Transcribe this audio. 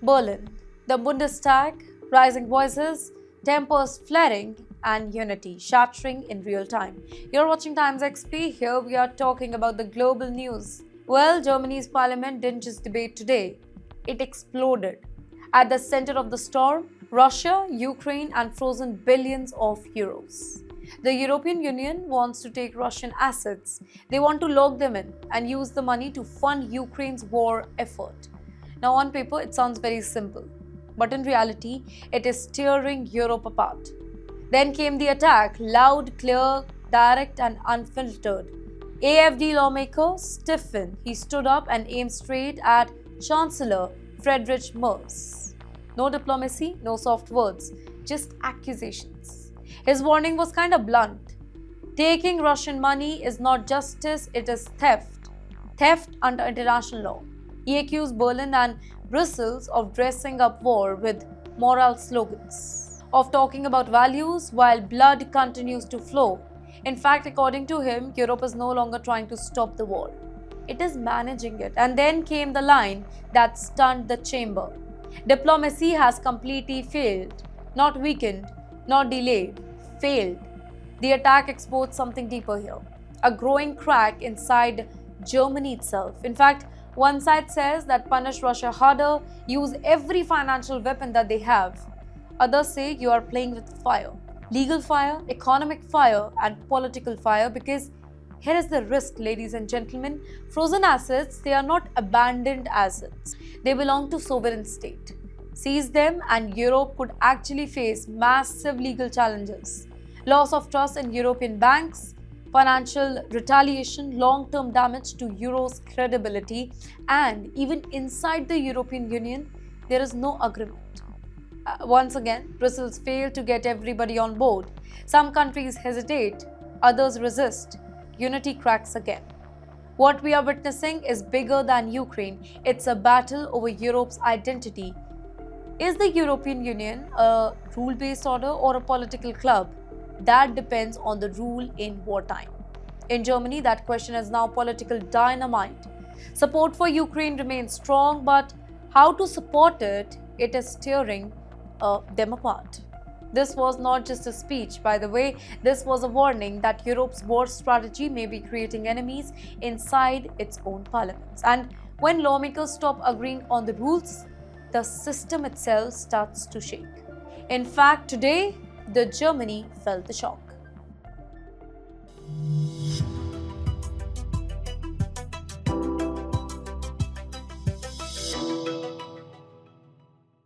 Berlin, the Bundestag, rising voices, tempers flaring, and unity shattering in real time. You're watching Times XP. Here we are talking about the global news. Well, Germany's parliament didn't just debate today, it exploded. At the center of the storm, Russia, Ukraine, and frozen billions of euros. The European Union wants to take Russian assets. They want to lock them in and use the money to fund Ukraine's war effort. Now, on paper, it sounds very simple, but in reality, it is tearing Europe apart. Then came the attack, loud, clear, direct, and unfiltered. AFD lawmaker Stephen, he stood up and aimed straight at Chancellor Friedrich Merz. No diplomacy, no soft words, just accusations. His warning was kind of blunt. Taking Russian money is not justice, it is theft. Theft under international law. He accused Berlin and Brussels of dressing up war with moral slogans, of talking about values while blood continues to flow. In fact, according to him, Europe is no longer trying to stop the war. It is managing it. And then came the line that stunned the chamber. Diplomacy has completely failed, not weakened, not delayed, failed. The attack exposed something deeper here, a growing crack inside Germany itself. In fact, one side says that punish Russia harder, use every financial weapon that they have. Others say you are playing with fire. Legal fire, economic fire, and political fire, because here is the risk, ladies and gentlemen. Frozen assets, they are not abandoned assets. They belong to sovereign state. Seize them and Europe could actually face massive legal challenges. Loss of trust in European banks, financial retaliation, long-term damage to Euro's credibility, and even inside the European Union, there is no agreement. Once again, Brussels failed to get everybody on board. Some countries hesitate, others resist. Unity cracks again. What we are witnessing is bigger than Ukraine. It's a battle over Europe's identity. Is the European Union a rule-based order or a political club? That depends on the rule in wartime. In Germany, that question is now political dynamite. Support for Ukraine remains strong, but how to support it, it is tearing them apart. This was not just a speech, by the way, this was a warning that Europe's war strategy may be creating enemies inside its own parliaments. And when lawmakers stop agreeing on the rules, the system itself starts to shake. In fact, today, the Germany felt the shock.